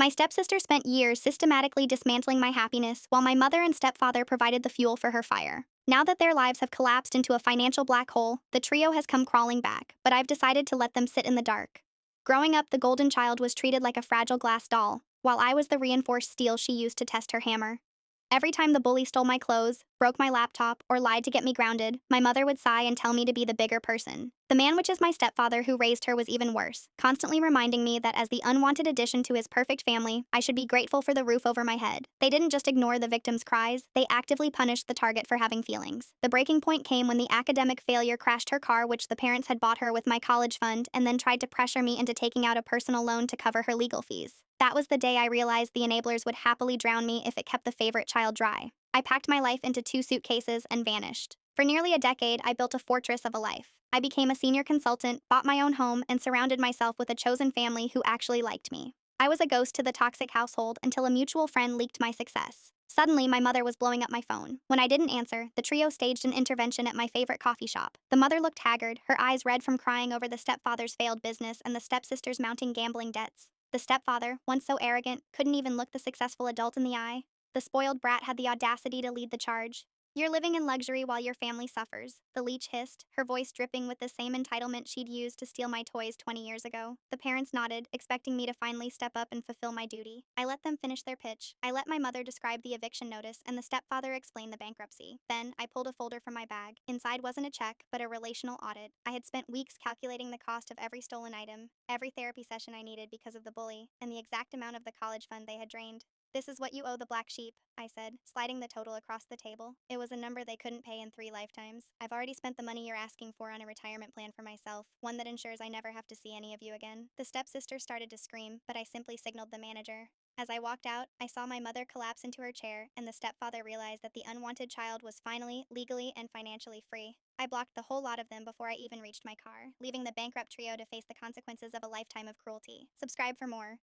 My stepsister spent years systematically dismantling my happiness, while my mother and stepfather provided the fuel for her fire. Now that their lives have collapsed into a financial black hole, the trio has come crawling back, but I've decided to let them sit in the dark. Growing up, the golden child was treated like a fragile glass doll, while I was the reinforced steel she used to test her hammer. Every time the bully stole my clothes, broke my laptop, or lied to get me grounded, my mother would sigh and tell me to be the bigger person. The man, which is my stepfather who raised her, was even worse, constantly reminding me that as the unwanted addition to his perfect family, I should be grateful for the roof over my head. They didn't just ignore the victim's cries, they actively punished the target for having feelings. The breaking point came when the academic failure crashed her car, which the parents had bought her with my college fund, and then tried to pressure me into taking out a personal loan to cover her legal fees. That was the day I realized the enablers would happily drown me if it kept the favorite child dry. I packed my life into 2 suitcases and vanished. For nearly a decade, I built a fortress of a life. I became a senior consultant, bought my own home, and surrounded myself with a chosen family who actually liked me. I was a ghost to the toxic household until a mutual friend leaked my success. Suddenly, my mother was blowing up my phone. When I didn't answer, the trio staged an intervention at my favorite coffee shop. The mother looked haggard, her eyes red from crying over the stepfather's failed business and the stepsister's mounting gambling debts. The stepfather, once so arrogant, couldn't even look the successful adult in the eye. The spoiled brat had the audacity to lead the charge. "You're living in luxury while your family suffers," the leech hissed, her voice dripping with the same entitlement she'd used to steal my toys 20 years ago. The parents nodded, expecting me to finally step up and fulfill my duty. I let them finish their pitch. I let my mother describe the eviction notice and the stepfather explain the bankruptcy. Then, I pulled a folder from my bag. Inside wasn't a check, but a relational audit. I had spent weeks calculating the cost of every stolen item, every therapy session I needed because of the bully, and the exact amount of the college fund they had drained. "This is what you owe the black sheep," I said, sliding the total across the table. It was a number they couldn't pay in 3 lifetimes. "I've already spent the money you're asking for on a retirement plan for myself, one that ensures I never have to see any of you again." The stepsister started to scream, but I simply signaled the manager. As I walked out, I saw my mother collapse into her chair, and the stepfather realized that the unwanted child was finally, legally, and financially free. I blocked the whole lot of them before I even reached my car, leaving the bankrupt trio to face the consequences of a lifetime of cruelty. Subscribe for more.